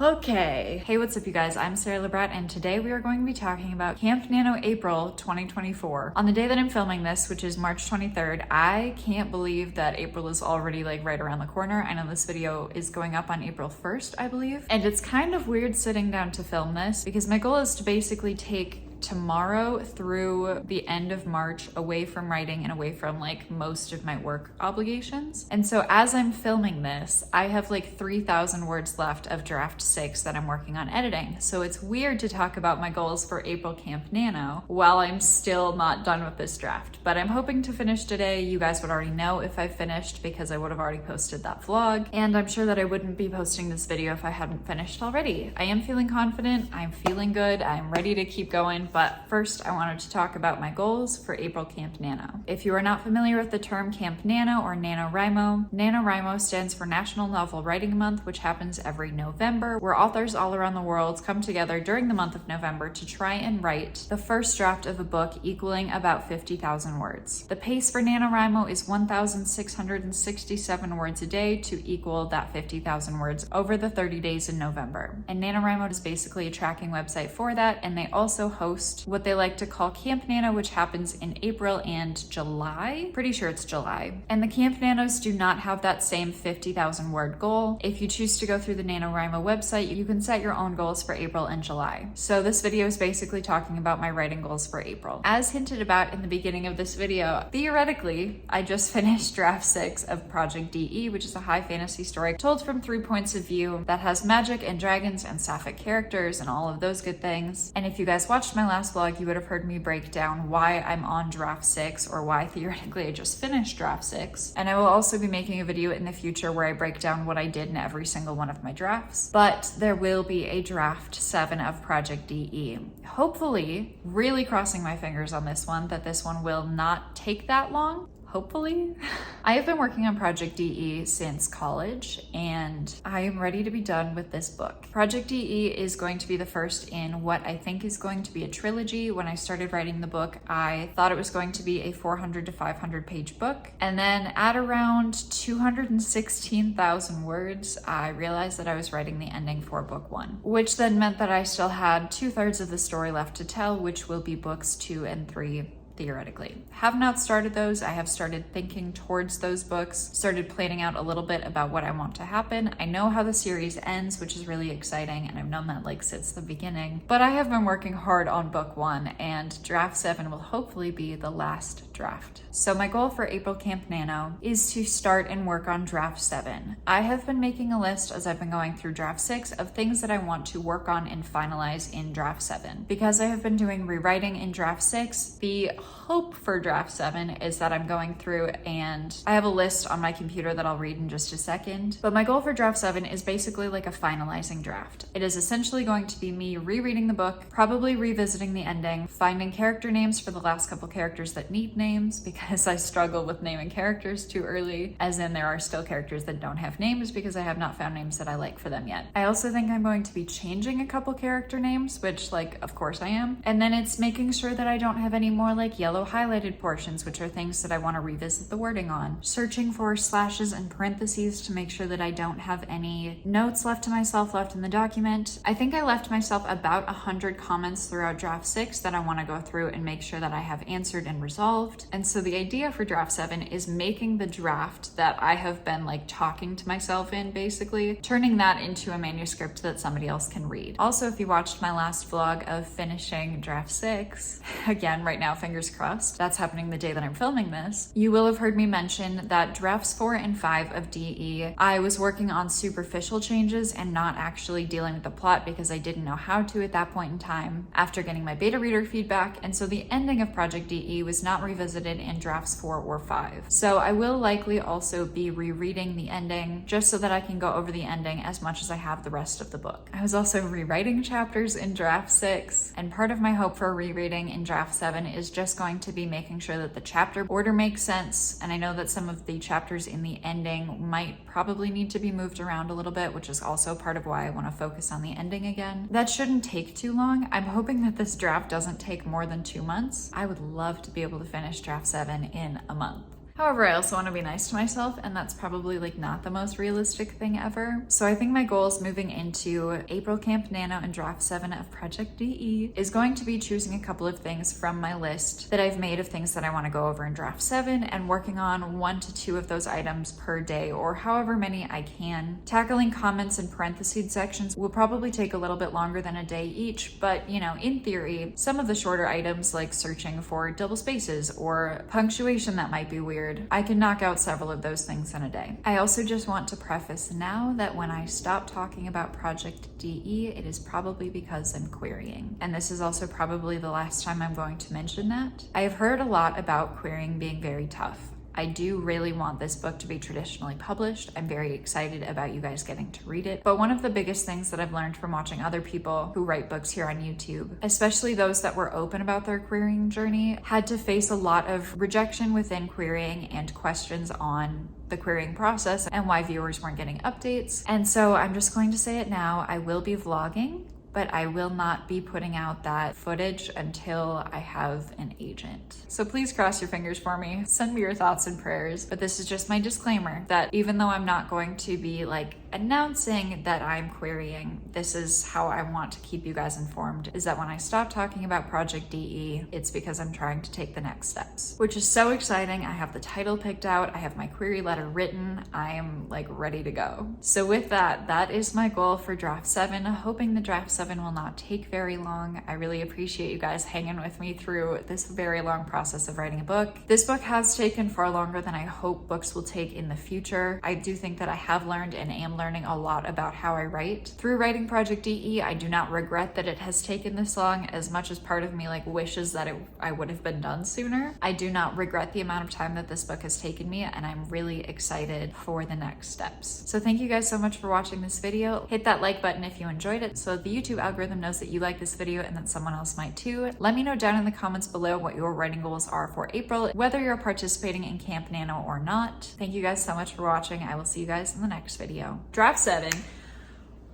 Okay. Hey, what's up you guys? I'm Sarah Labrat and today we are going to be talking about Camp Nano April 2024. On the day that I'm filming this, which is March 23rd, I can't believe that April is already like right around the corner. I know this video is going up on April 1st, I believe. And it's kind of weird sitting down to film this because my goal is to basically take tomorrow through the end of March away from writing and away from like most of my work obligations. And so as I'm filming this, I have like 3,000 words left of draft 6 that I'm working on editing. So it's weird to talk about my goals for April Camp Nano while I'm still not done with this draft. But I'm hoping to finish today. You guys would already know if I finished because I would have already posted that vlog. And I'm sure that I wouldn't be posting this video if I hadn't finished already. I am feeling confident. I'm feeling good. I'm ready to keep going. But first, I wanted to talk about my goals for April Camp Nano. If you are not familiar with the term Camp Nano or NaNoWriMo stands for National Novel Writing Month, which happens every November, where authors all around the world come together during the month of November to try and write the first draft of a book equaling about 50,000 words. The pace for NaNoWriMo is 1,667 words a day to equal that 50,000 words over the 30 days in November. And NaNoWriMo is basically a tracking website for that, and they also host what they like to call Camp Nano, which happens in April and July. Pretty sure it's July. And the Camp Nanos do not have that same 50,000 word goal. If you choose to go through the NaNoWriMo website, you can set your own goals for April and July. So this video is basically talking about my writing goals for April. As hinted about in the beginning of this video, theoretically, I just finished draft 6 of Project DE, which is a high fantasy story told from 3 points of view that has magic and dragons and sapphic characters and all of those good things. And if you guys watched my last vlog, you would have heard me break down why I'm on draft 6 or why theoretically I just finished draft 6. And I will also be making a video in the future where I break down what I did in every single one of my drafts. But there will be a draft 7 of Project DE. Hopefully, really crossing my fingers on this one, that this one will not take that long. Hopefully. I have been working on Project DE since college and I am ready to be done with this book. Project DE is going to be the first in what I think is going to be a trilogy. When I started writing the book, I thought it was going to be a 400 to 500 page book. And then at around 216,000 words, I realized that I was writing the ending for book 1, which then meant that I still had 2/3 of the story left to tell, which will be books 2 and 3. Theoretically. Have not started those. I have started thinking towards those books, started planning out a little bit about what I want to happen. I know how the series ends, which is really exciting, and I've known that like since the beginning, but I have been working hard on book 1 and draft 7 will hopefully be the last draft. So my goal for April Camp Nano is to start and work on draft 7. I have been making a list as I've been going through draft 6 of things that I want to work on and finalize in draft 7. Because I have been doing rewriting in draft 6, the hope for draft 7 is that I'm going through and I have a list on my computer that I'll read in just a second. But my goal for draft 7 is basically like a finalizing draft. It is essentially going to be me rereading the book, probably revisiting the ending, finding character names for the last couple characters that need names because I struggle with naming characters too early, as in there are still characters that don't have names because I have not found names that I like for them yet. I also think I'm going to be changing a couple character names, which like of course I am. And then it's making sure that I don't have any more like yellow highlighted portions, which are things that I want to revisit the wording on. Searching for slashes and parentheses to make sure that I don't have any notes left to myself left in the document. I think I left myself about 100 comments throughout draft 6 that I want to go through and make sure that I have answered and resolved. And so the idea for draft 7 is making the draft that I have been like talking to myself in, basically turning that into a manuscript that somebody else can read. Also, if you watched my last vlog of finishing draft 6, again, right now, fingers crossed, that's happening the day that I'm filming this, you will have heard me mention that drafts 4 and 5 of DE, I was working on superficial changes and not actually dealing with the plot because I didn't know how to at that point in time after getting my beta reader feedback. And so the ending of Project DE was not revisited in drafts 4 or 5. So I will likely also be rereading the ending just so that I can go over the ending as much as I have the rest of the book. I was also rewriting chapters in draft 6, and part of my hope for rereading in draft 7 is just going to be making sure that the chapter order makes sense. And I know that some of the chapters in the ending might probably need to be moved around a little bit, which is also part of why I want to focus on the ending again. That shouldn't take too long. I'm hoping that this draft doesn't take more than 2 months. I would love to be able to finish draft 7 in a month. However, I also want to be nice to myself, and that's probably like not the most realistic thing ever. So I think my goals moving into April Camp Nano and draft 7 of Project DE is going to be choosing a couple of things from my list that I've made of things that I want to go over in draft 7 and working on 1 to 2 of those items per day, or however many I can. Tackling comments and parentheses sections will probably take a little bit longer than a day each, but you know, in theory, some of the shorter items like searching for double spaces or punctuation that might be weird, I can knock out several of those things in a day. I also just want to preface now that when I stop talking about Project DE, it is probably because I'm querying. And this is also probably the last time I'm going to mention that. I have heard a lot about querying being very tough. I do really want this book to be traditionally published. I'm very excited about you guys getting to read it. But one of the biggest things that I've learned from watching other people who write books here on YouTube, especially those that were open about their querying journey, had to face a lot of rejection within querying and questions on the querying process and why viewers weren't getting updates. And so I'm just going to say it now, I will be vlogging, but I will not be putting out that footage until I have an agent. So please cross your fingers for me. Send me your thoughts and prayers. But this is just my disclaimer that even though I'm not going to be like announcing that I'm querying, this is how I want to keep you guys informed, is that when I stop talking about Project DE, it's because I'm trying to take the next steps, which is so exciting. I have the title picked out. I have my query letter written. I am like ready to go. So with that, that is my goal for draft 7, hoping the draft 7 will not take very long. I really appreciate you guys hanging with me through this very long process of writing a book. This book has taken far longer than I hope books will take in the future. I do think that I have learned and am learning a lot about how I write. Through writing Project DE, I do not regret that it has taken this long, as much as part of me like wishes that I would have been done sooner. I do not regret the amount of time that this book has taken me, and I'm really excited for the next steps. So thank you guys so much for watching this video. Hit that like button if you enjoyed it so the YouTube algorithm knows that you like this video and that someone else might too. Let me know down in the comments below what your writing goals are for April, whether you're participating in Camp Nano or not. Thank you guys so much for watching. I will see you guys in the next video. Draft 7.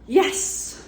Yes!